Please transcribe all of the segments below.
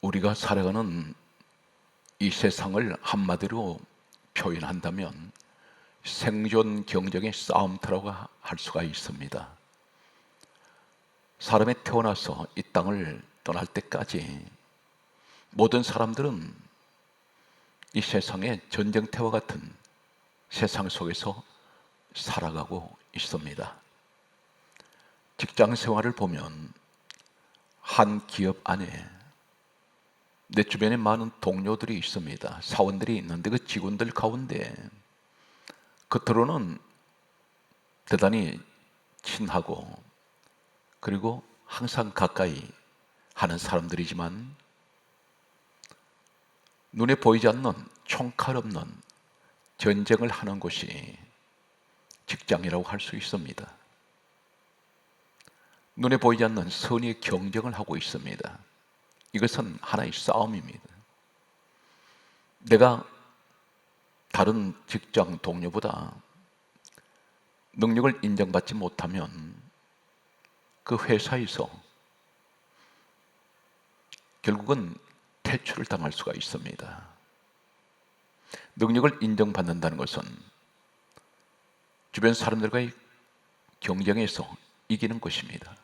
우리가 살아가는 이 세상을 한마디로 표현한다면 생존 경쟁의 싸움터라고 할 수가 있습니다. 사람이 태어나서 이 땅을 떠날 때까지 모든 사람들은 이 세상의 전쟁터와 같은 세상 속에서 살아가고 있습니다. 직장 생활을 보면 한 기업 안에 내 주변에 많은 동료들이 있습니다. 사원들이 있는데 그 직원들 가운데 겉으로는 대단히 친하고 그리고 항상 가까이 하는 사람들이지만 눈에 보이지 않는 총칼 없는 전쟁을 하는 곳이 직장이라고 할 수 있습니다. 눈에 보이지 않는 선의의 경쟁을 하고 있습니다. 이것은 하나의 싸움입니다. 내가 다른 직장 동료보다 능력을 인정받지 못하면 그 회사에서 결국은 퇴출을 당할 수가 있습니다. 능력을 인정받는다는 것은 주변 사람들과의 경쟁에서 이기는 것입니다.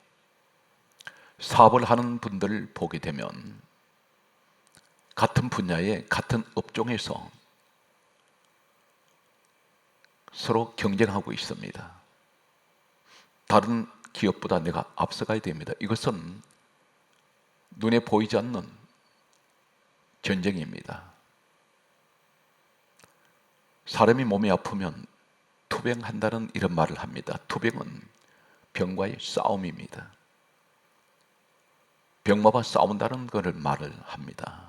사업을 하는 분들을 보게 되면 같은 분야의 같은 업종에서 서로 경쟁하고 있습니다. 다른 기업보다 내가 앞서가야 됩니다. 이것은 눈에 보이지 않는 전쟁입니다. 사람이 몸이 아프면 투병한다는 이런 말을 합니다. 투병은 병과의 싸움입니다. 병마와 싸운다는 것을 말을 합니다.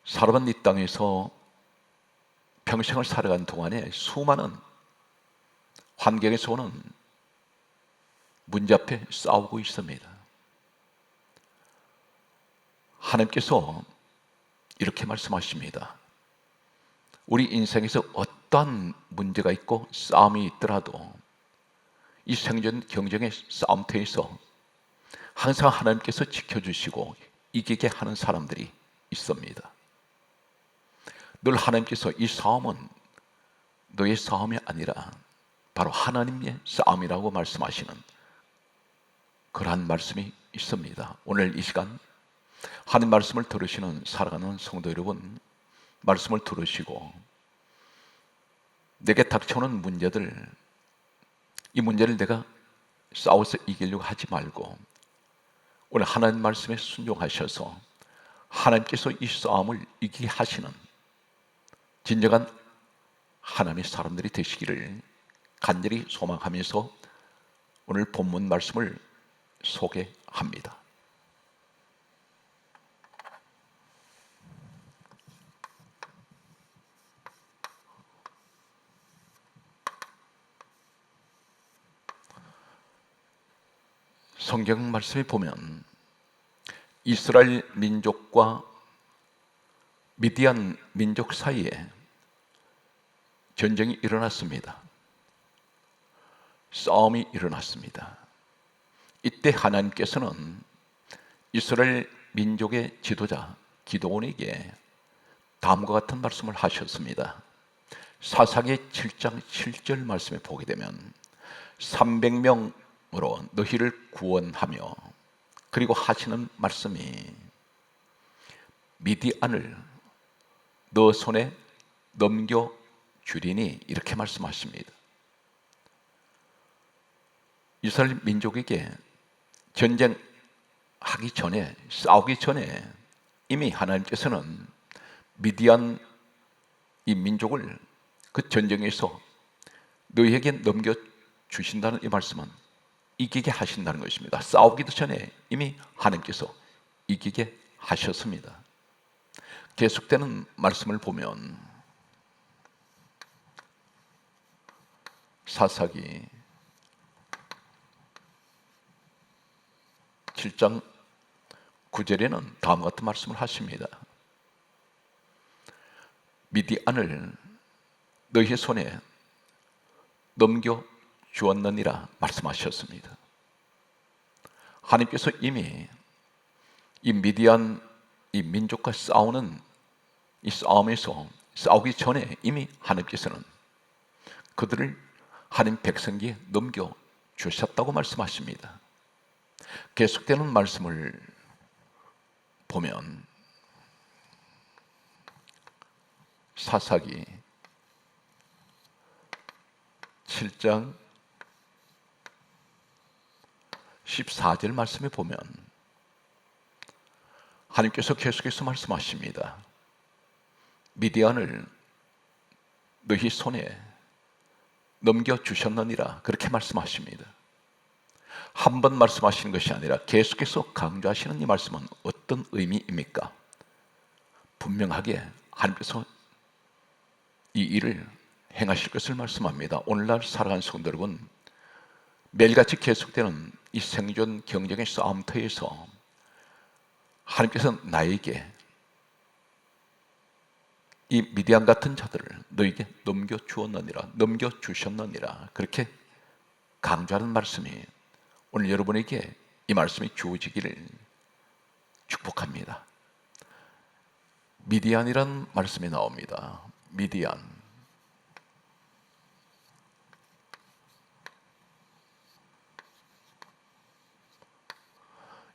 사람은 이 땅에서 평생을 살아간 동안에 수많은 환경에서 오는 문제 앞에 싸우고 있습니다. 하나님께서 이렇게 말씀하십니다. 우리 인생에서 어떠한 문제가 있고 싸움이 있더라도 이 생존 경쟁의 싸움터에서 항상 하나님께서 지켜주시고 이기게 하는 사람들이 있습니다. 늘 하나님께서 이 싸움은 너의 싸움이 아니라 바로 하나님의 싸움이라고 말씀하시는 그러한 말씀이 있습니다. 오늘 이 시간 하나님 말씀을 들으시는 살아가는 성도 여러분, 말씀을 들으시고 내게 닥쳐오는 문제들, 이 문제를 내가 싸워서 이기려고 하지 말고 오늘 하나님 말씀에 순종하셔서 하나님께서 이 싸움을 이기게 하시는 진정한 하나님의 사람들이 되시기를 간절히 소망하면서 오늘 본문 말씀을 소개합니다. 성경 말씀에 보면 이스라엘 민족과 미디안 민족 사이에 전쟁이 일어났습니다. 싸움이 일어났습니다. 이때 하나님께서는 이스라엘 민족의 지도자 기드온에게 다음과 같은 말씀을 하셨습니다. 사사기 7장 7절 말씀에 보게 되면 300명으로 너희를 구원하며 그리고 하시는 말씀이 미디안을 너 손에 넘겨주리니 이렇게 말씀하십니다. 이스라엘 민족에게 전쟁하기 전에 싸우기 전에 이미 하나님께서는 미디안 이 민족을 그 전쟁에서 너희에게 넘겨주신다는 이 말씀은 이기게 하신다는 것입니다. 싸우기도 전에 이미 하나님께서 이기게 하셨습니다. 계속되는 말씀을 보면 사사기 7장 9절에는 다음과 같은 말씀을 하십니다. 미디안을 너희 손에 넘겨주었느니라 말씀하셨습니다. 하나님께서 이미 이 미디안 이 민족과 싸우는 이 싸움에서 싸우기 전에 이미 하나님께서는 그들을 하나님 백성에게 넘겨 주셨다고 말씀하십니다. 계속되는 말씀을 보면 사사기 7장 14절 말씀에 보면 하나님께서 계속해서 말씀하십니다. 미디안을 너희 손에 넘겨주셨느니라 그렇게 말씀하십니다. 한 번 말씀하시는 것이 아니라 계속해서 강조하시는 이 말씀은 어떤 의미입니까? 분명하게 하나님께서 이 일을 행하실 것을 말씀합니다. 오늘날 살아가는 성도 여러분, 매일같이 계속되는 이 생존 경쟁의 싸움터에서 하나님께서 나에게 이 미디안 같은 자들을 너에게 넘겨주었느니라, 넘겨주셨느니라 그렇게 강조하는 말씀이 오늘 여러분에게 이 말씀이 주어지기를 축복합니다. 미디안이란 말씀이 나옵니다. 미디안.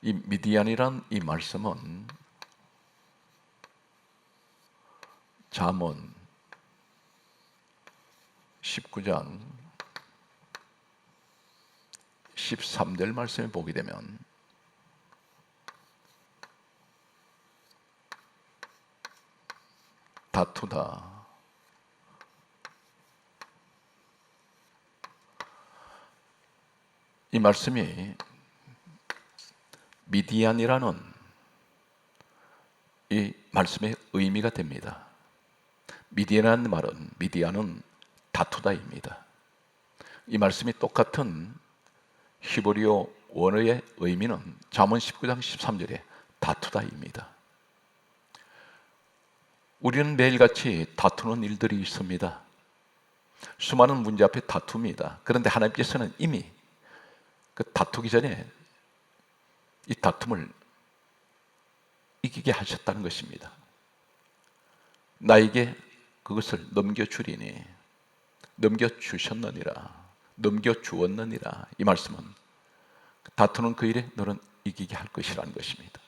이 미디안이란 이 말씀은 잠언 19장 13절 말씀에 보게 되면 다투다, 이 말씀이 미디안이라는 이 말씀의 의미가 됩니다. 미디안이라는 말은 미디안은 다투다입니다. 이 말씀이 똑같은 히브리어 원어의 의미는 잠언 19장 13절에 다투다입니다. 우리는 매일같이 다투는 일들이 있습니다. 수많은 문제 앞에 다툽니다. 그런데 하나님께서는 이미 그 다투기 전에 이 다툼을 이기게 하셨다는 것입니다. 나에게 그것을 넘겨주리니, 넘겨주셨느니라, 넘겨주었느니라. 이 말씀은 다투는 그 일에 너는 이기게 할 것이라는 것입니다.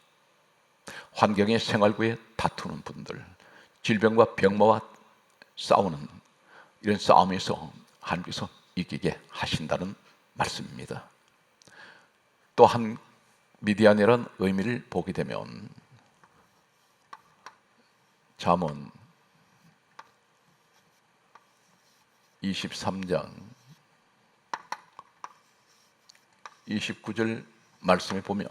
환경의 생활구에 다투는 분들, 질병과 병마와 싸우는 이런 싸움에서 하나님께서 이기게 하신다는 말씀입니다. 또한 미디안이라는 의미를 보게 되면 잠언 23장 29절 말씀에 보면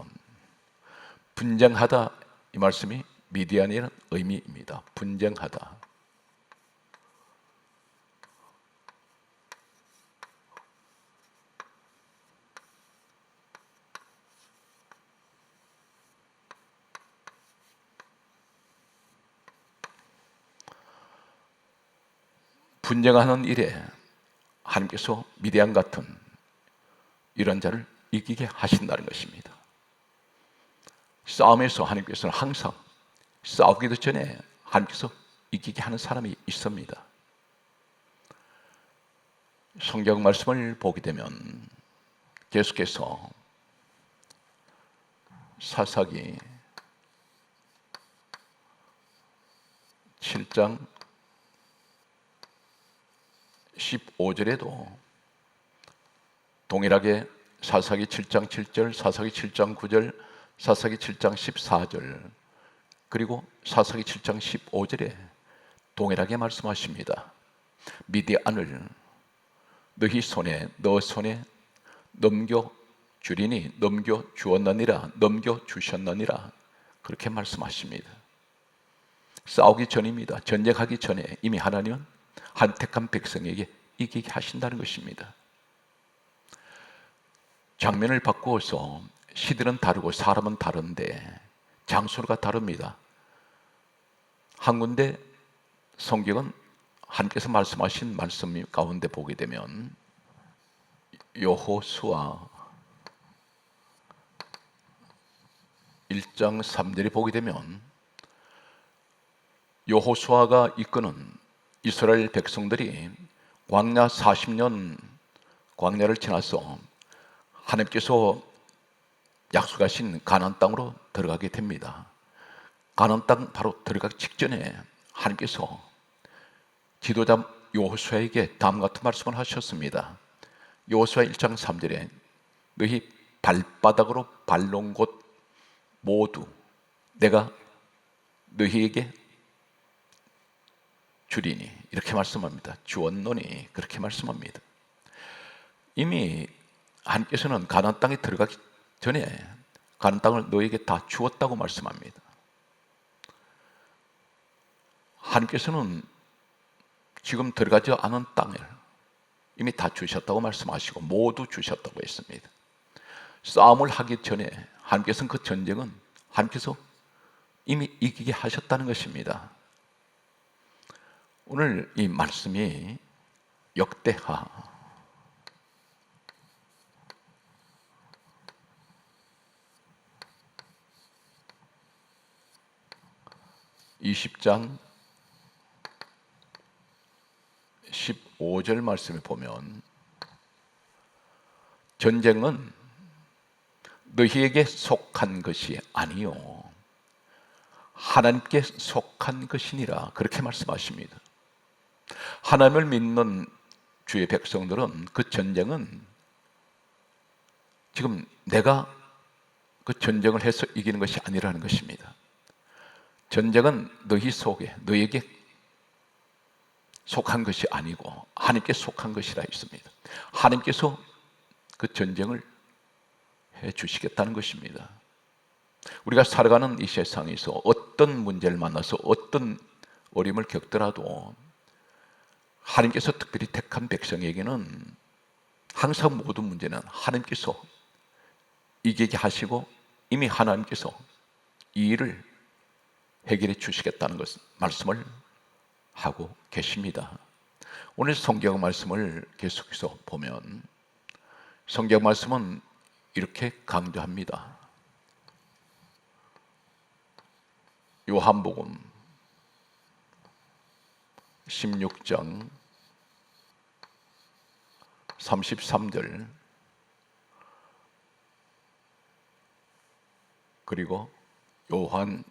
분쟁하다, 이 말씀이 미디안이라는 의미입니다. 분쟁하다. 분쟁하는 일에 하나님께서 미디안 같은 이런 자를 이기게 하신다는 것입니다. 싸움에서 하나님께서는 항상 싸우기도 전에 하나님께서 이기게 하는 사람이 있습니다. 성경 말씀을 보게 되면 계속해서 사사기 7장 15절에도 동일하게 사사기 7장 7절, 사사기 7장 9절, 사사기 7장 14절, 그리고 사사기 7장 15절에 동일하게 말씀하십니다. 미디안을 너희 손에, 너 손에 넘겨주리니, 넘겨주었느니라, 넘겨주셨느니라 그렇게 말씀하십니다. 싸우기 전입니다. 전쟁하기 전에 이미 하나님은 한 택한 백성에게 이기게 하신다는 것입니다. 장면을 바꾸어서 시들은 다르고 사람은 다른데 장소가 다릅니다. 한 군데 성경은 하나님께서 말씀하신 말씀 가운데 보게 되면 1장 3절에 보게 되면 여호수아가 이끄는 이스라엘 백성들이 광야 40년 광야를 지나서 하나님께서 약속하신 가나안 땅으로 들어가게 됩니다. 가나안 땅 바로 들어가기 직전에 하나님께서 지도자 여호수아에게 다음 같은 말씀을 하셨습니다. 여호수아 1장 3절에 너희 발바닥으로 밟는 곳 모두 내가 너희에게 주리니, 이렇게 말씀합니다. 주었노니, 그렇게 말씀합니다. 이미 하나님께서는 가나안 땅에 들어가기 전에 가나안 땅을 너에게 다 주었다고 말씀합니다. 하나님께서는 지금 들어가지 않은 땅을 이미 다 주셨다고 말씀하시고 모두 주셨다고 했습니다. 싸움을 하기 전에 하나님께서는 그 전쟁은 하나님께서 이미 이기게 하셨다는 것입니다. 오늘 이 말씀이 역대하 20장 15절 말씀에 보면 전쟁은 너희에게 속한 것이 아니요 하나님께 속한 것이니라, 그렇게 말씀하십니다. 하나님을 믿는 주의 백성들은 그 전쟁은 지금 내가 그 전쟁을 해서 이기는 것이 아니라는 것입니다. 전쟁은 너희 속에 너희에게 속한 것이 아니고 하나님께 속한 것이라 했습니다. 하나님께서 그 전쟁을 해 주시겠다는 것입니다. 우리가 살아가는 이 세상에서 어떤 문제를 만나서 어떤 어려움을 겪더라도 하나님께서 특별히 택한 백성에게는 항상 모든 문제는 하나님께서 이기게 하시고 이미 하나님께서 이 일을 해결해 주시겠다는 것 말씀을 하고 계십니다. 오늘 성경 말씀을 계속해서 보면 성경 말씀은 이렇게 강조합니다. 요한복음 16장 33절 그리고 요한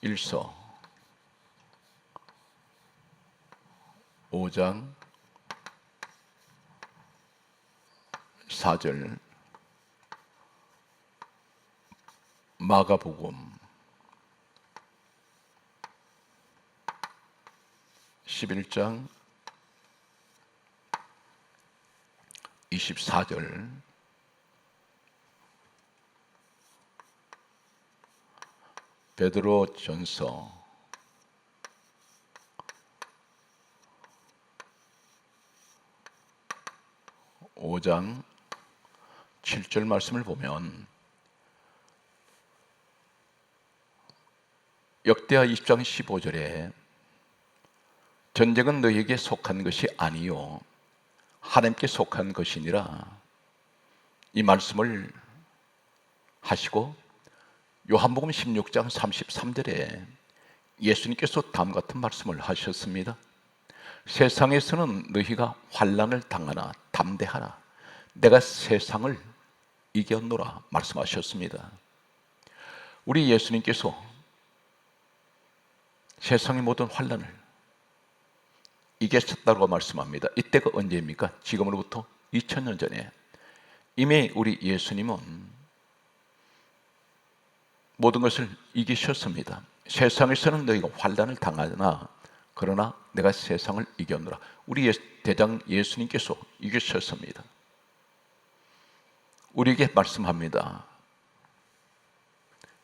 1서 5장 4절 마가복음 11장 24절 베드로전서 5장 7절 말씀을 보면 역대하 20장 15절에 전쟁은 너희에게 속한 것이 아니요 하나님께 속한 것이니라, 이 말씀을 하시고 요한복음 16장 33절에 예수님께서 다음 같은 말씀을 하셨습니다. 세상에서는 너희가 환난을 당하나 담대하라, 내가 세상을 이겼노라 말씀하셨습니다. 우리 예수님께서 세상의 모든 환난을 이겼다고 말씀합니다. 이때가 언제입니까? 지금으로부터 2000년 전에 이미 우리 예수님은 모든 것을 이기셨습니다. 세상에서는 너희가 환난을 당하나 그러나 내가 세상을 이겼노라. 우리 대장 예수님께서 이기셨습니다. 우리에게 말씀합니다.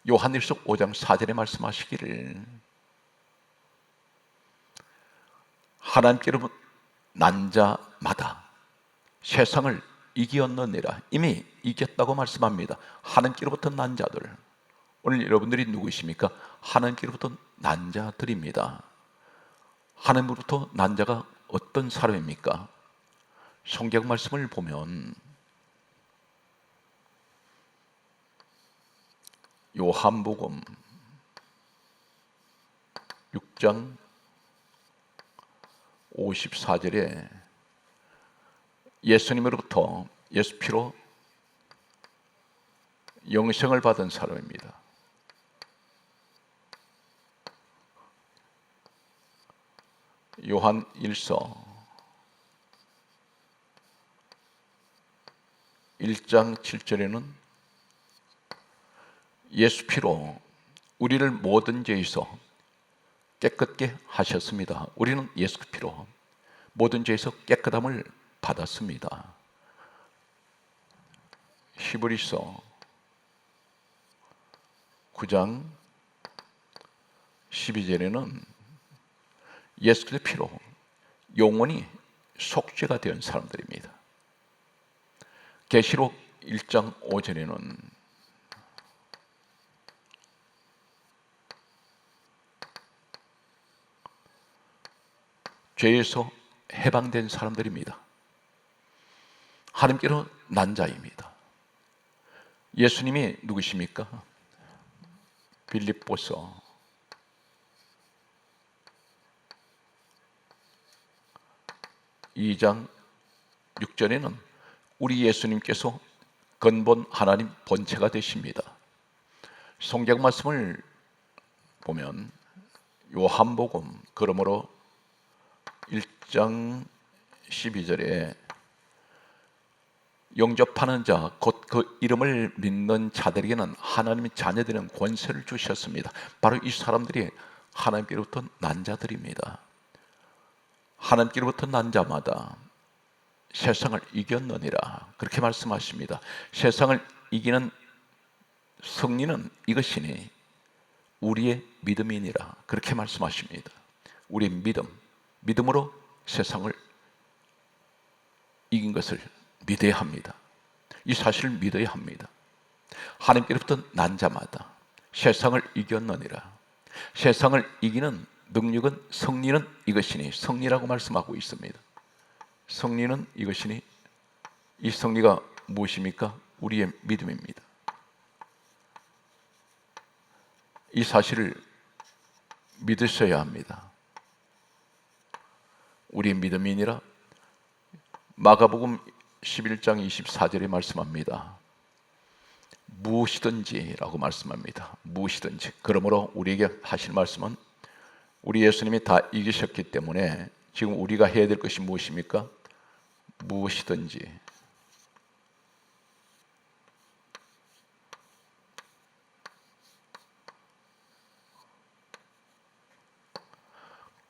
요한일서 5장 4절에 말씀하시기를 하나님께로부터 난 자마다 세상을 이기었느니라. 이미 이겼다고 말씀합니다. 하나님께로부터 난 자들, 오늘 여러분들이 누구십니까? 하나님께로부터 난 자들입니다. 하나님으로부터 난 자가 어떤 사람입니까? 성경 말씀을 보면 요한복음 6장 54절에 예수님으로부터 예수 피로 영생을 받은 사람입니다. 요한 1서 1장 7절에는 예수 피로 우리를 모든 죄에서 깨끗게 하셨습니다. 우리는 예수 피로 모든 죄에서 깨끗함을 받았습니다. 히브리서 9장 12절에는 예수 그리스도의 피로 영원히 속죄가 된 사람들입니다. 계시록 1장 5절에는 죄에서 해방된 사람들입니다. 하나님께로 난 자입니다. 예수님이 누구십니까? 빌립보서 2장 6절에는 우리 예수님께서 근본 하나님 본체가 되십니다. 성경 말씀을 보면 요한복음 그러므로 1장 12절에 영접하는 자 곧 그 이름을 믿는 자들에게는 하나님의 자녀되는 권세를 주셨습니다. 바로 이 사람들이 하나님께로부터 난 자들입니다. 하나님께로부터 난 자마다 세상을 이겼느니라 그렇게 말씀하십니다. 세상을 이기는 승리는 이것이니 우리의 믿음이니라 그렇게 말씀하십니다. 우리의 믿음으로 세상을 이긴 것을 믿어야 합니다. 이 사실을 믿어야 합니다. 하나님께로부터 난 자마다 세상을 이겼느니라. 세상을 이기는 능력은 승리는 이것이니 승리라고 말씀하고 있습니다. 승리는 이것이니 이 승리가 무엇입니까? 우리의 믿음입니다. 이 사실을 믿으셔야 합니다. 우리의 믿음이니라. 마가복음 11장 24절에 말씀합니다. 무엇이든지라고 말씀합니다. 무엇이든지. 그러므로 우리에게 하실 말씀은 우리 예수님이 다 이기셨기 때문에 지금 우리가 해야 될 것이 무엇입니까? 무엇이든지.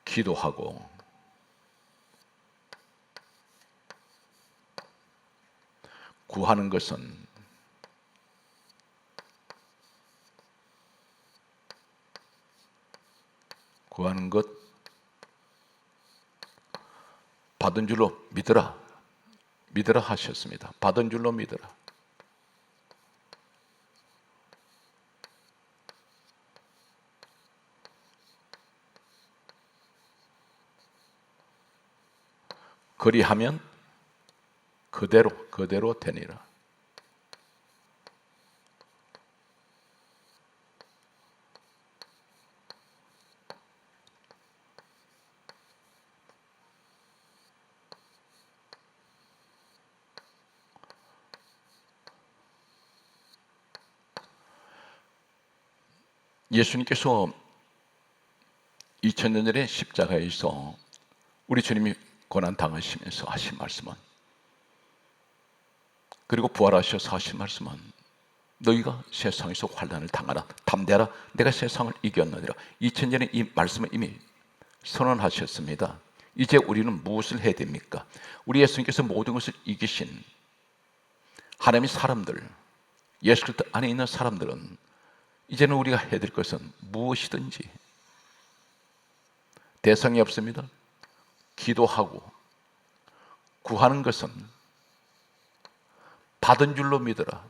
기도하고 구하는 것은 구하는 것 받은 줄로 믿으라. 믿으라 하셨습니다. 받은 줄로 믿으라. 그리하면 그대로 되니라. 예수님께서 2000년 전에 십자가에서 우리 주님이 고난 당하시면서 하신 말씀은, 그리고 부활하셔서 하신 말씀은, 너희가 세상에서 환난을 당하라. 담대하라. 내가 세상을 이겼느니라. 2000년에 이 말씀을 이미 선언하셨습니다. 이제 우리는 무엇을 해야 됩니까? 우리 예수님께서 모든 것을 이기신 하나님의 사람들, 예수 그리스도 안에 있는 사람들은 이제는 우리가 해야 될 것은 무엇이든지, 대상이 없습니다. 기도하고 구하는 것은 받은 줄로 믿어라.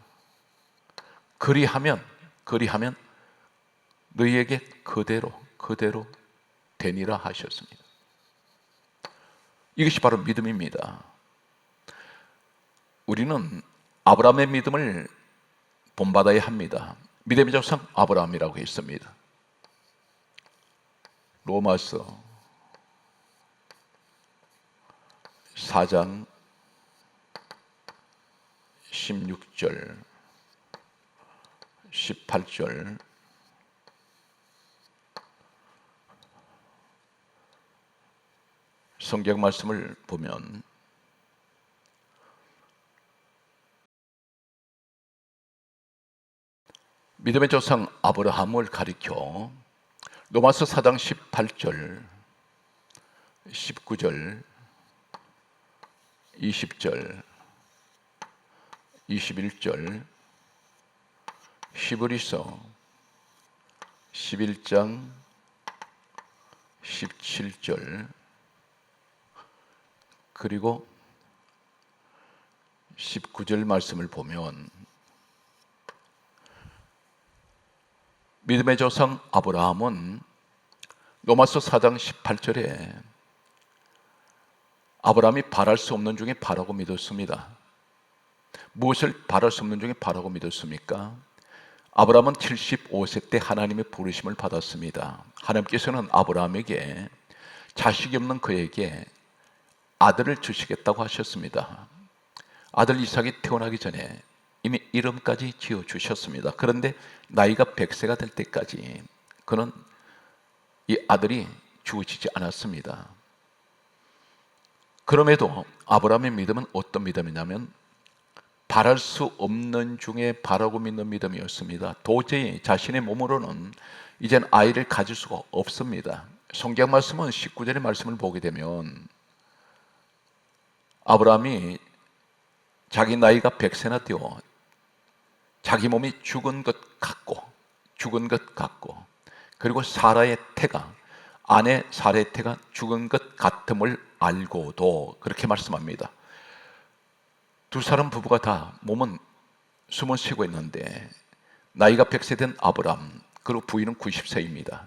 그리하면 너희에게 그대로 되니라 하셨습니다. 이것이 바로 믿음입니다. 우리는 아브라함의 믿음을 본받아야 합니다. 믿음의 조상 아브라함이라고 했습니다. 로마서 4장 16절 18절 성경 말씀을 보면 믿음의 조상 아브라함을 가리켜 로마서 4장 18절 19절 20절 21절 히브리서 11장 17절 그리고 19절 말씀을 보면 믿음의 조상 아브라함은 로마서 4장 18절에 아브라함이 바랄 수 없는 중에 바라고 믿었습니다. 무엇을 바랄 수 없는 중에 바라고 믿었습니까? 아브라함은 75세 때 하나님의 부르심을 받았습니다. 하나님께서는 아브라함에게 자식이 없는 그에게 아들을 주시겠다고 하셨습니다. 아들 이삭이 태어나기 전에 이미 이름까지 지어주셨습니다. 그런데 나이가 100세가 될 때까지 그는 이 아들이 주어지지 않았습니다. 그럼에도 아브라함의 믿음은 어떤 믿음이냐면 바랄 수 없는 중에 바라고 믿는 믿음이었습니다. 도저히 자신의 몸으로는 이젠 아이를 가질 수가 없습니다. 성경 말씀은 19절의 말씀을 보게 되면 아브라함이 자기 나이가 100세나 되어 자기 몸이 죽은 것 같고 그리고 사라의 태가 아내 사라의 태가 죽은 것 같음을 알고도 그렇게 말씀합니다. 두 사람 부부가 다 몸은 숨을 쉬고 있는데 나이가 100세 된 아브라함 그리고 부인은 90세입니다.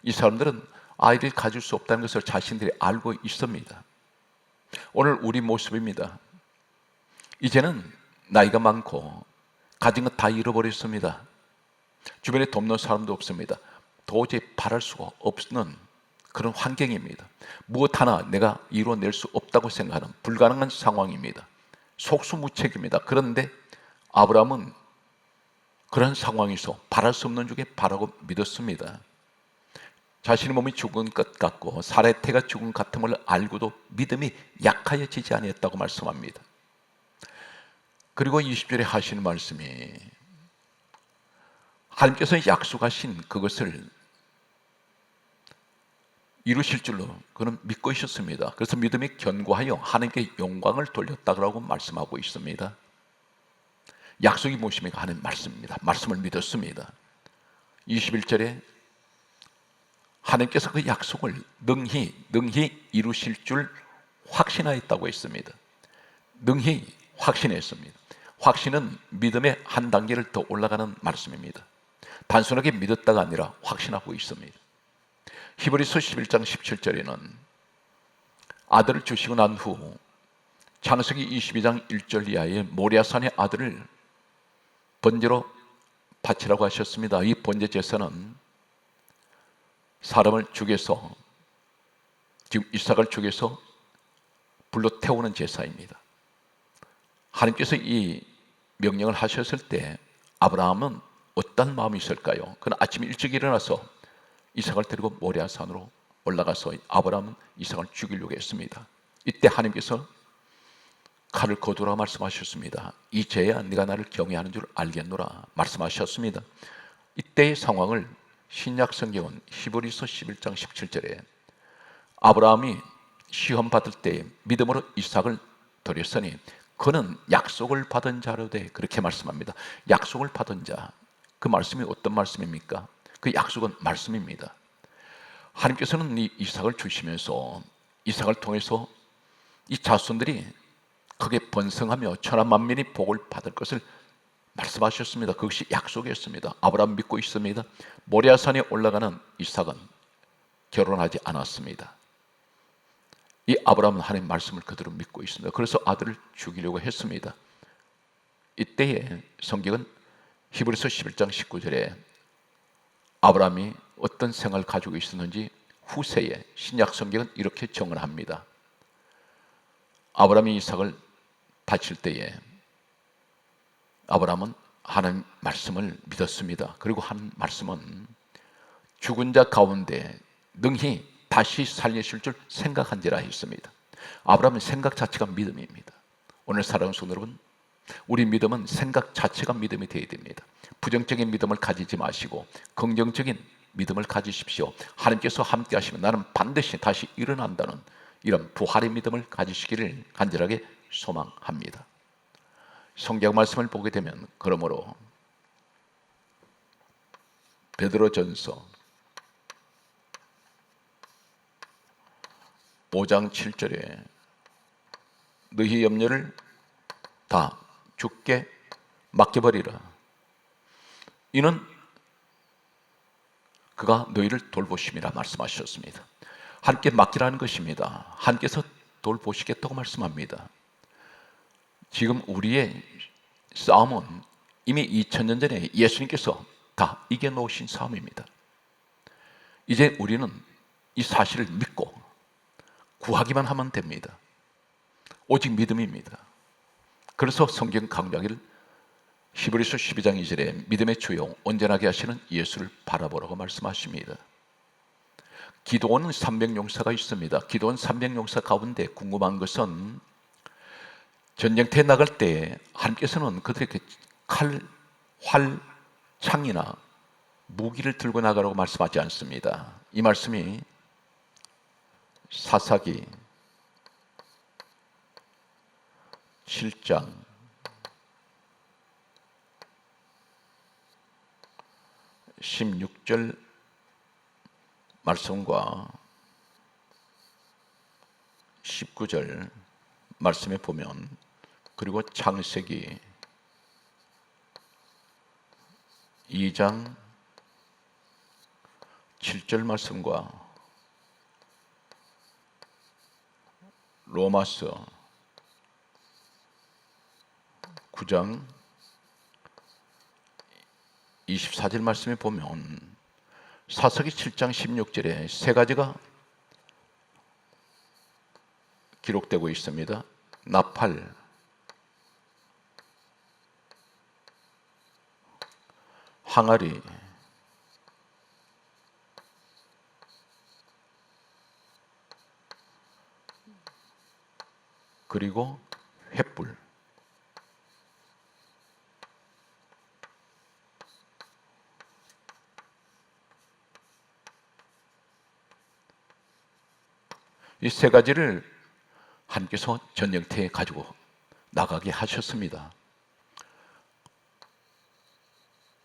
이 사람들은 아이를 가질 수 없다는 것을 자신들이 알고 있습니다. 오늘 우리 모습입니다. 이제는 나이가 많고 가진 것 다 잃어버렸습니다. 주변에 돕는 사람도 없습니다. 도저히 바랄 수가 없는 그런 환경입니다. 무엇 하나 내가 이루어낼 수 없다고 생각하는 불가능한 상황입니다. 속수무책입니다. 그런데 아브라함은 그런 상황에서 바랄 수 없는 중에 바라고 믿었습니다. 자신의 몸이 죽은 것 같고 사라의 태가 죽은 것 같음을 알고도 믿음이 약하여지지 아니했다고 말씀합니다. 그리고 20절에 하시는 말씀이 하나님께서 약속하신 그것을 이루실 줄로 그는 믿고 있었습니다. 그래서 믿음이 견고하여 하나님께 영광을 돌렸다고 말씀하고 있습니다. 약속이 무엇입니까? 하는 말씀입니다. 말씀을 믿었습니다. 21절에 하나님께서 그 약속을 능히 이루실 줄 확신하였다고 했습니다. 능히 확신했습니다. 확신은 믿음의 한 단계를 더 올라가는 말씀입니다. 단순하게 믿었다가 아니라 확신하고 있습니다. 히브리서 11장 17절에는 아들을 주시고 난 후 창세기 22장 1절 이하에 모리아산의 아들을 번제로 바치라고 하셨습니다. 이 번제 제사는 사람을 죽여서 지금 이삭을 죽여서 불로 태우는 제사입니다. 하나님께서 이 명령을 하셨을 때 아브라함은 어떤 마음이 있을까요? 그는 아침 일찍 일어나서 이삭을 데리고 모리아산으로 올라가서 아브라함은 이삭을 죽이려고 했습니다. 이때 하나님께서 칼을 거두라 말씀하셨습니다. 이제야 네가 나를 경외하는 줄 알겠노라 말씀하셨습니다. 이때의 상황을 신약 성경은 히브리서 11장 17절에 아브라함이 시험 받을 때 믿음으로 이삭을 드렸으니 그는 약속을 받은 자로 돼 그렇게 말씀합니다. 약속을 받은 자, 그 말씀이 어떤 말씀입니까? 그 약속은 말씀입니다. 하나님께서는 이 이삭을 주시면서 이삭을 통해서 이 자손들이 크게 번성하며 천하 만민이 복을 받을 것을 말씀하셨습니다. 그것이 약속이었습니다. 아브라함 믿고 있습니다. 모리아산에 올라가는 이삭은 결혼하지 않았습니다. 이 아브라함은 하나님 말씀을 그대로 믿고 있습니다. 그래서 아들을 죽이려고 했습니다. 이때에 성경은 히브리서 11장 19절에 아브라함이 어떤 생각을 가지고 있었는지 후세에 신약 성경은 이렇게 정언합니다. 아브라함이 이삭을 바칠 때에 아브라함은 하나님 말씀을 믿었습니다. 그리고 한 말씀은 죽은 자 가운데 능히 다시 살리실 줄 생각한지라 했습니다. 아브라함의 생각 자체가 믿음입니다. 오늘 사랑하는 성도 여러분, 우리 믿음은 생각 자체가 믿음이 되어야 됩니다. 부정적인 믿음을 가지지 마시고 긍정적인 믿음을 가지십시오. 하나님께서 함께 하시면 나는 반드시 다시 일어난다는 이런 부활의 믿음을 가지시기를 간절하게 소망합니다. 성경 말씀을 보게 되면 그러므로 베드로전서 5장 7절에 너희 염려를 다 주께 맡겨버리라. 이는 그가 너희를 돌보심이라 말씀하셨습니다. 하나님께 맡기라는 것입니다. 하나님께서 돌보시겠다고 말씀합니다. 지금 우리의 싸움은 이미 2000년 전에 예수님께서 다 이겨놓으신 싸움입니다. 이제 우리는 이 사실을 믿고 구하기만 하면 됩니다. 오직 믿음입니다. 그래서 성경 강조하기를 히브리서 12장 2절에 믿음의 주요 온전하게 하시는 예수를 바라보라고 말씀하십니다. 기도원 300용사가 있습니다. 기도원 300용사 가운데 궁금한 것은 전쟁터에 나갈 때 하나님께서는 그들에게 칼, 활, 창이나 무기를 들고 나가라고 말씀하지 않습니다. 이 말씀이 사사기 7장 16절 말씀과 19절 말씀에 보면, 그리고 창세기 2장 7절 말씀과 로마서 9장 24절 말씀에 보면 사사기 7장 16절에 세 가지가 기록되고 있습니다. 나팔, 항아리, 그리고 횃불. 이 세 가지를 하나님께서 전쟁터에 가지고 나가게 하셨습니다.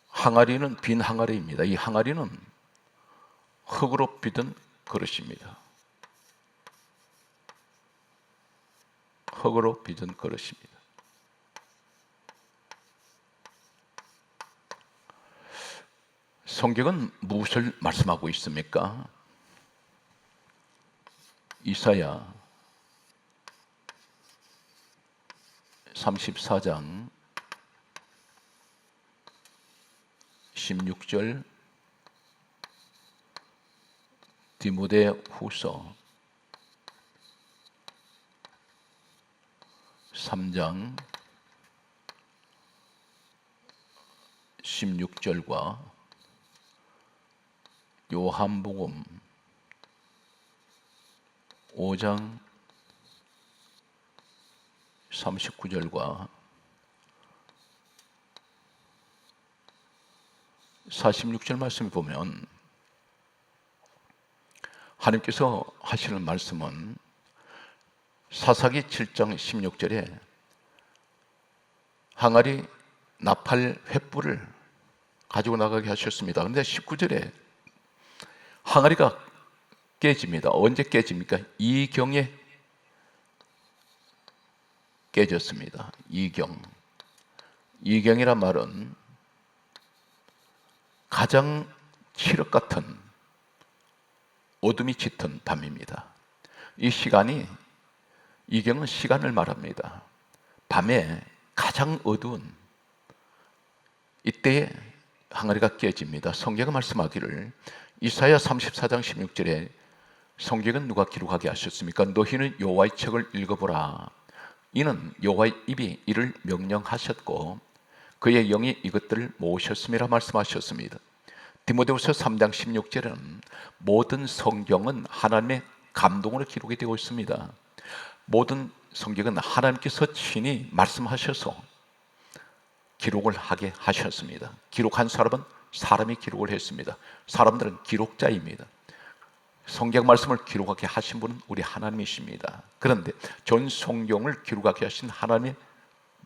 항아리는 빈 항아리입니다. 이 항아리는 흙으로 빚은 그릇입니다. 흙으로 빚은 그릇입니다. 성경은 무엇을 말씀하고 있습니까? 이사야 34장 16절, 디모데후서 3장 16절과 요한복음 5장 39절과 46절 말씀을 보면 하나님께서 하시는 말씀은 사사기 7장 16절에 항아리, 나팔, 횃불을 가지고 나가게 하셨습니다. 그런데 19절에 항아리가 깨집니다. 언제 깨집니까? 이경에 깨졌습니다. 이경이란 말은 가장 칠흑 같은 어둠이 짙은 밤입니다. 이 시간이, 이경은 시간을 말합니다. 밤에 가장 어두운 이때에 항아리가 깨집니다. 성경은 말씀하기를 이사야 34장 16절에 성경은 누가 기록하게 하셨습니까? 너희는 여호와의 책을 읽어보라. 이는 여호와의 입이 이를 명령하셨고 그의 영이 이것들을 모으셨음이라 말씀하셨습니다. 디모데후서 3장 16절에는 모든 성경은 하나님의 감동으로 기록이 되고 있습니다. 모든 성경은 하나님께서 친히 말씀하셔서 기록을 하게 하셨습니다. 기록한 사람은 사람이 기록을 했습니다. 사람들은 기록자입니다. 성경 말씀을 기록하게 하신 분은 우리 하나님이십니다. 그런데 전 성경을 기록하게 하신 하나님의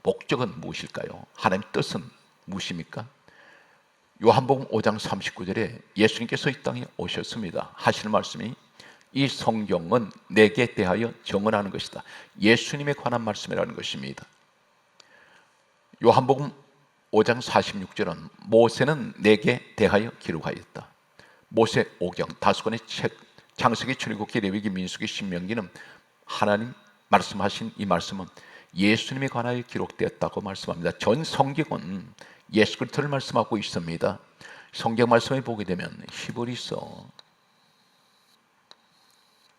목적은 무엇일까요? 하나님의 뜻은 무엇입니까? 요한복음 5장 39절에 예수님께서 이 땅에 오셨습니다. 하시는 말씀이 이 성경은 내게 대하여 정언하는 것이다. 예수님에 관한 말씀이라는 것입니다. 요한복음 5장 46절은 모세는 내게 대하여 기록하였다. 모세 오경 5권의 책, 창세기, 출애굽기, 레위기, 민수기, 신명기는 하나님 말씀하신 이 말씀은 예수님에 관하여 기록되었다고 말씀합니다. 전 성경은 예수 그리스도를 말씀하고 있습니다. 성경 말씀을 보게 되면 히브리서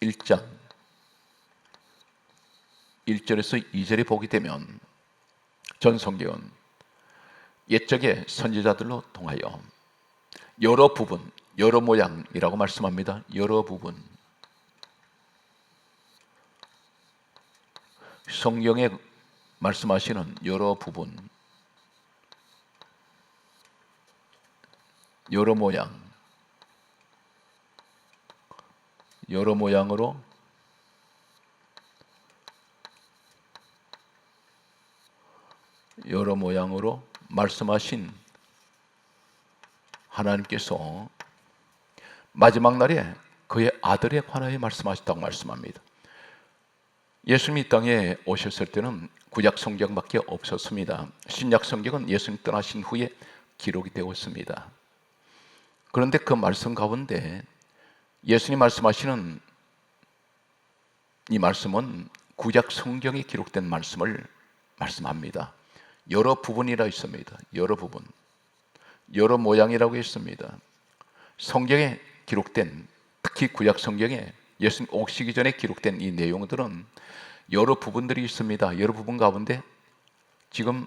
1장 1절에서 2절에 보게 되면 전 성경은 옛적의 선지자들로 통하여 여러 부분, 여러 모양이라고 말씀합니다. 여러 부분. 성경에 말씀하시는 여러 부분, 여러 모양, 여러 모양으로 말씀하신 하나님께서 마지막 날에 그의 아들에 관하여 말씀하셨다고 말씀합니다. 예수님이 이 땅에 오셨을 때는 구약 성경밖에 없었습니다. 신약 성경은 예수님 떠나신 후에 기록이 되었습니다. 그런데 그 말씀 가운데 예수님 말씀하시는 이 말씀은 구약 성경에 기록된 말씀을 말씀합니다. 여러 부분이라 있습니다. 여러 부분, 여러 모양이라고 했습니다. 성경에 기록된, 특히 구약 성경에 예수님 오시기 전에 기록된 이 내용들은 여러 부분들이 있습니다. 여러 부분 가운데 지금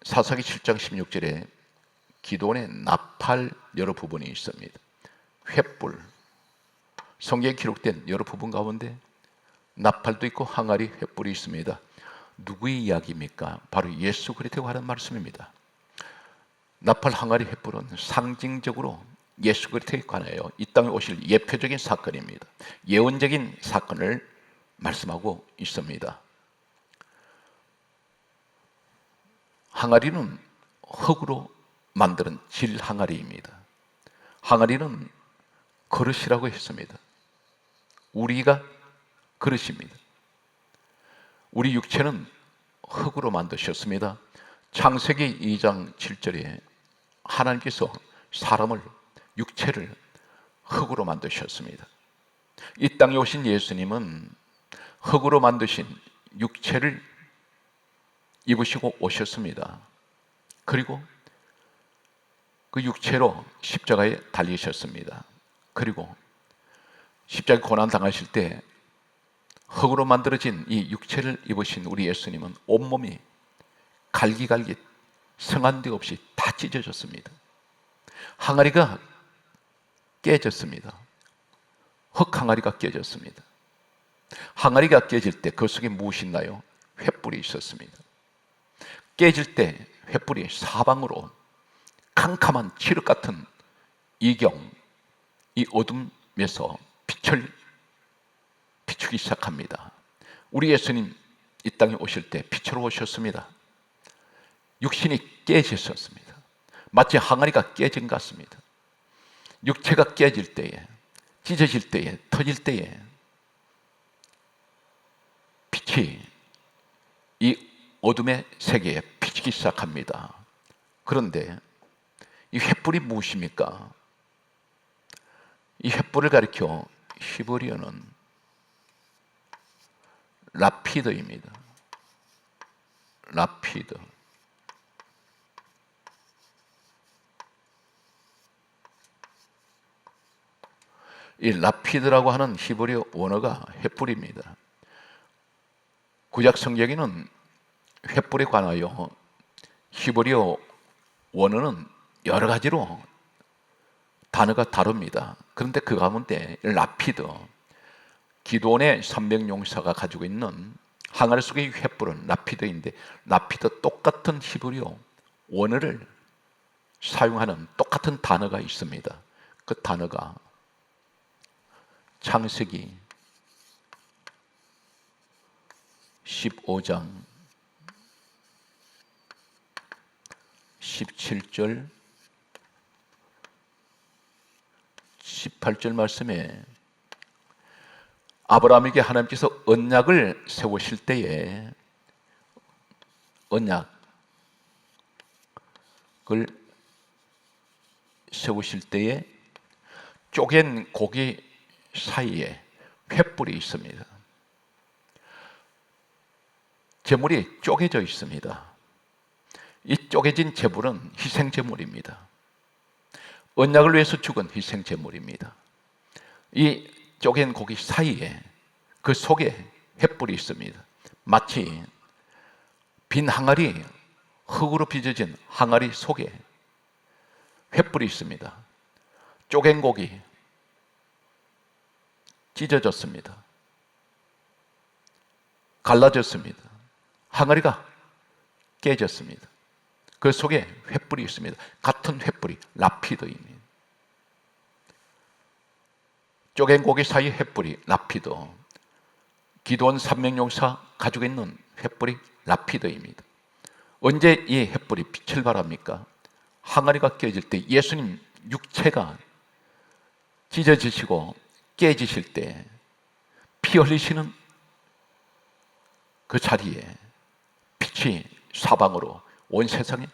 사사기 7장 16절에 기도원의 나팔 여러 부분이 있습니다. 횃불, 성경에 기록된 여러 부분 가운데 나팔도 있고 항아리, 횃불이 있습니다. 누구의 이야기입니까? 바로 예수 그리스도가 하는 말씀입니다. 나팔, 항아리, 횃불은 상징적으로 예수 그리스도에 관하여 이 땅에 오실 예표적인 사건입니다. 예언적인 사건을 말씀하고 있습니다. 항아리는 흙으로 만드는 질 항아리입니다. 항아리는 그릇이라고 했습니다. 우리가 그릇입니다. 우리 육체는 흙으로 만드셨습니다. 창세기 2장 7절에 하나님께서 사람을, 육체를 흙으로 만드셨습니다. 이 땅에 오신 예수님은 흙으로 만드신 육체를 입으시고 오셨습니다. 그리고 그 육체로 십자가에 달리셨습니다. 그리고 십자가 고난 당하실 때 흙으로 만들어진 이 육체를 입으신 우리 예수님은 온몸이 갈기갈기 성한 데 없이 다 찢어졌습니다. 항아리가 깨졌습니다. 흙 항아리가 깨졌습니다. 항아리가 깨질 때 그 속에 무엇이 있나요? 횃불이 있었습니다. 깨질 때 횃불이 사방으로 캄캄한 칠흑 같은 이경, 이 어둠에서 빛을 비추기 시작합니다. 우리 예수님 이 땅에 오실 때 빛으로 오셨습니다. 육신이 깨졌었습니다. 마치 항아리가 깨진 것 같습니다. 육체가 깨질 때에, 찢어질 때에, 터질 때에 빛이 이 어둠의 세계에 비치기 시작합니다. 그런데 이 횃불이 무엇입니까? 이 횃불을 가리켜 히브리어는 라피드입니다. 라피드. 이 라피드라고 하는 히브리어 원어가 횃불입니다. 구약 성경에는 횃불에 관하여 히브리어 원어는 여러 가지로 단어가 다릅니다. 그런데 그 가운데 라피드, 기도원의 300용사가 가지고 있는 항아리 속의 횃불은 라피드인데, 라피드 똑같은 히브리어 원어를 사용하는 똑같은 단어가 있습니다. 그 단어가 창세기 15장 17절 18절 말씀에 아브라함에게 하나님께서 언약을 세우실 때에, 언약을 세우실 때에 쪼갠 고기 사이에 횃불이 있습니다. 제물이 쪼개져 있습니다. 이 쪼개진 제물은 희생제물입니다. 언약을 위해서 죽은 희생제물입니다. 이 쪼갠 고기 사이에, 그 속에 횃불이 있습니다. 마치 빈 항아리, 흙으로 빚어진 항아리 속에 횃불이 있습니다. 쪼갠 고기 찢어졌습니다. 갈라졌습니다. 항아리가 깨졌습니다. 그 속에 횃불이 있습니다. 같은 횃불이 라피드입니다. 쪼갠 고기 사이 횃불이 라피드, 기도원 300용사 가지고 있는 횃불이 라피드입니다. 언제 이 횃불이 빛을 발합니까? 항아리가 깨질 때, 예수님 육체가 찢어지시고 깨지실 때 피 흘리시는 그 자리에 빛이 사방으로 온 세상에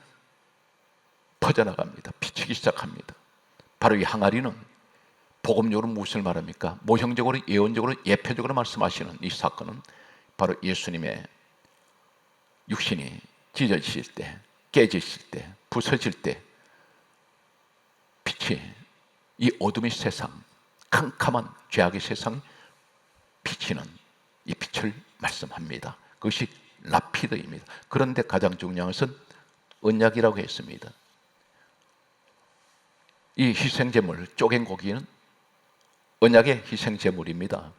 퍼져나갑니다. 비치기 시작합니다. 바로 이 항아리는 복음적으로 무엇을 말합니까? 모형적으로, 예언적으로, 예표적으로 말씀하시는 이 사건은 바로 예수님의 육신이 찢어지실 때, 깨지실 때, 부서질 때 빛이, 이 어둠의 세상, 캄캄한 죄악의 세상에 비치는 이 빛을 말씀합니다. 그것이 라피드입니다. 그런데 가장 중요한 것은 언약이라고 했습니다. 이 희생제물, 쪼갠 고기는 언약의 희생제물입니다.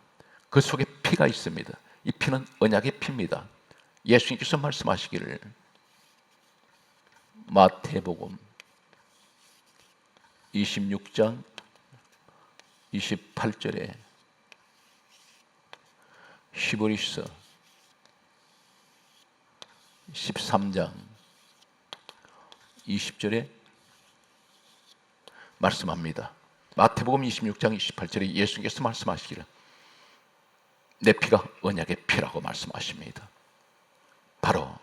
그 속에 피가 있습니다. 이 피는 언약의 피입니다. 예수님께서 말씀하시기를, 마태복음 26장 28절에, 히브리서 13장 20절에 말씀합니다. 마태복음 26장 28절에 예수님께서 말씀하시기를, 내 피가 언약의 피라고 말씀하십니다. 바로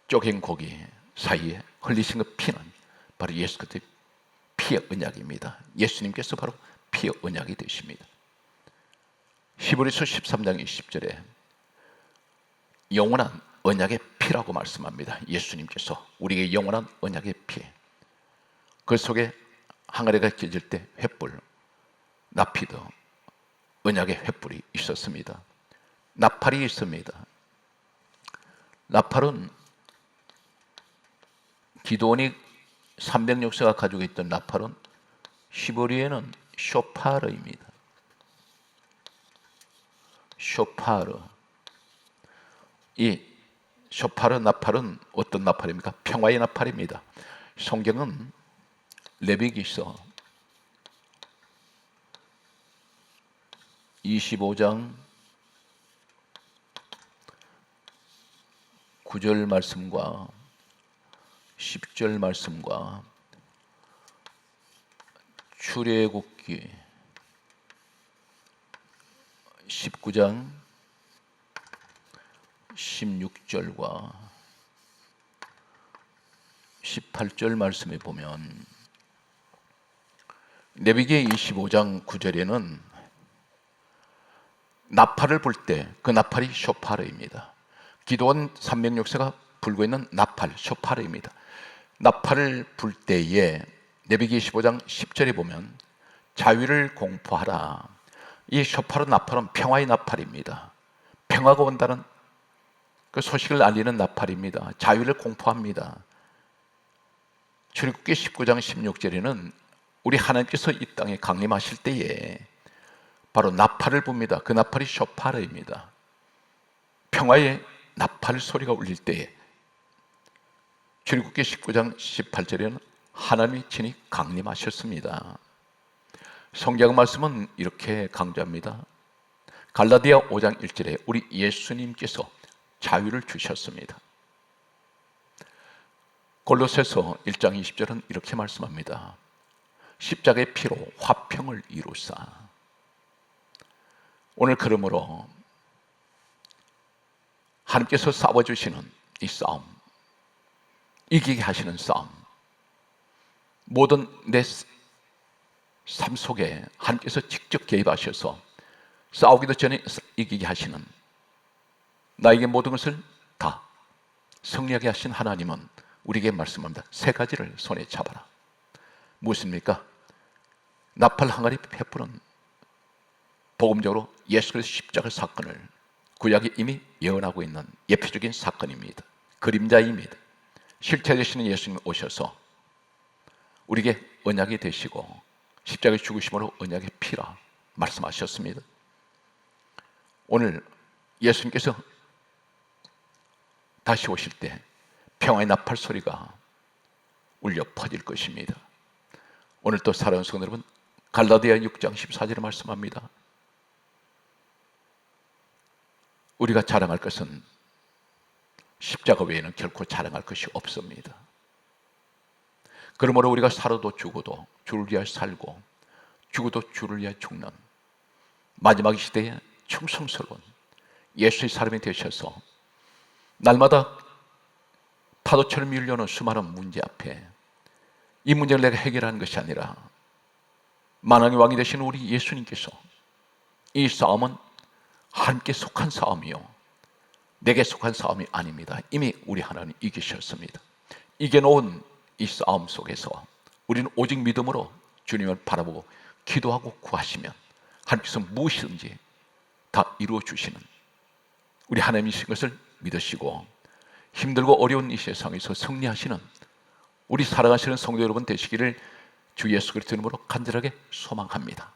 쪼갠 고기 사이에 흘리신 그 피는 바로 예수 그리스도의 피의 언약입니다. 예수님께서 바로 피의 언약이 되십니다. 히브리서 13장 20절에 영원한 언약의 피라고 말씀합니다. 예수님께서 우리에게 영원한 언약의 피, 그 속에 항아리가 깨질 때 횃불, 라피드, 언약의 횃불이 있었습니다. 나팔이 있습니다. 나팔은 기도원이 300용사가 가지고 있던 나팔은 히브리어는 쇼파르입니다. 쇼파르. 이 쇼파르 나팔은 어떤 나팔입니까? 평화의 나팔입니다. 성경은 레위기서 25장 9절 말씀과 10절 말씀과 출애굽기 19장 16절과 18절 말씀에 보면, 레위기 25장 9절에는 나팔을 불 때 그 나팔이 쇼파르입니다. 기도원 300용사가 불고 있는 나팔, 쇼파르입니다. 나팔을 불 때에 레위기 25장 10절에 보면 자유를 공포하라. 이 쇼파르 나팔은 평화의 나팔입니다. 평화가 온다는 그 소식을 알리는 나팔입니다. 자유를 공포합니다. 출애굽기 19장 16절에는 우리 하나님께서 이 땅에 강림하실 때에 바로 나팔을 붑니다. 그 나팔이 쇼파르입니다. 평화의 나팔 소리가 울릴 때에 출애굽기 19장 18절에는 하나님이 친히 강림하셨습니다. 성경 말씀은 이렇게 강조합니다. 갈라디아 5장 1절에 우리 예수님께서 자유를 주셨습니다. 골로새서 1장 20절은 이렇게 말씀합니다. 십자가의 피로 화평을 이루사. 오늘 그러므로 하나님께서 싸워주시는 이 싸움, 이기게 하시는 싸움, 모든 내 삶 속에 하나님께서 직접 개입하셔서 싸우기도 전에 이기게 하시는, 나에게 모든 것을 다 승리하게 하신 하나님은 우리에게 말씀합니다. 세 가지를 손에 잡아라. 무엇입니까? 나팔 항아리 횃불은 복음적으로 예수 그리스도 십자가 사건을 구약이 이미 예언하고 있는 예표적인 사건입니다. 그림자입니다. 실체 되시는 예수님이 오셔서 우리에게 언약이 되시고 십자가의 죽으심으로 언약의 피라 말씀하셨습니다. 오늘 예수님께서 다시 오실 때 평화의 나팔 소리가 울려 퍼질 것입니다. 오늘 또 사랑하는 성도 여러분, 갈라디아 6장 14절에 말씀합니다. 우리가 자랑할 것은 십자가 외에는 결코 자랑할 것이 없습니다. 그러므로 우리가 살아도 죽어도 주를 위하여 살고 죽어도 주를 위하여 죽는 마지막 시대에 충성스러운 예수의 사람이 되셔서 날마다 파도처럼 밀려오는 수많은 문제 앞에 이 문제를 내가 해결하는 것이 아니라 만왕의 왕이 되신 우리 예수님께서 이 싸움은 하나님께 속한 싸움이요 내게 속한 싸움이 아닙니다. 이미 우리 하나님 이기셨습니다. 이겨놓은 이 싸움 속에서 우리는 오직 믿음으로 주님을 바라보고 기도하고 구하시면 하나님께서 무엇이든지 다 이루어 주시는 우리 하나님이신 것을 믿으시고 힘들고 어려운 이 세상에서 승리하시는 우리 사랑하시는 성도 여러분 되시기를 주 예수 그리스도 이름으로 간절하게 소망합니다.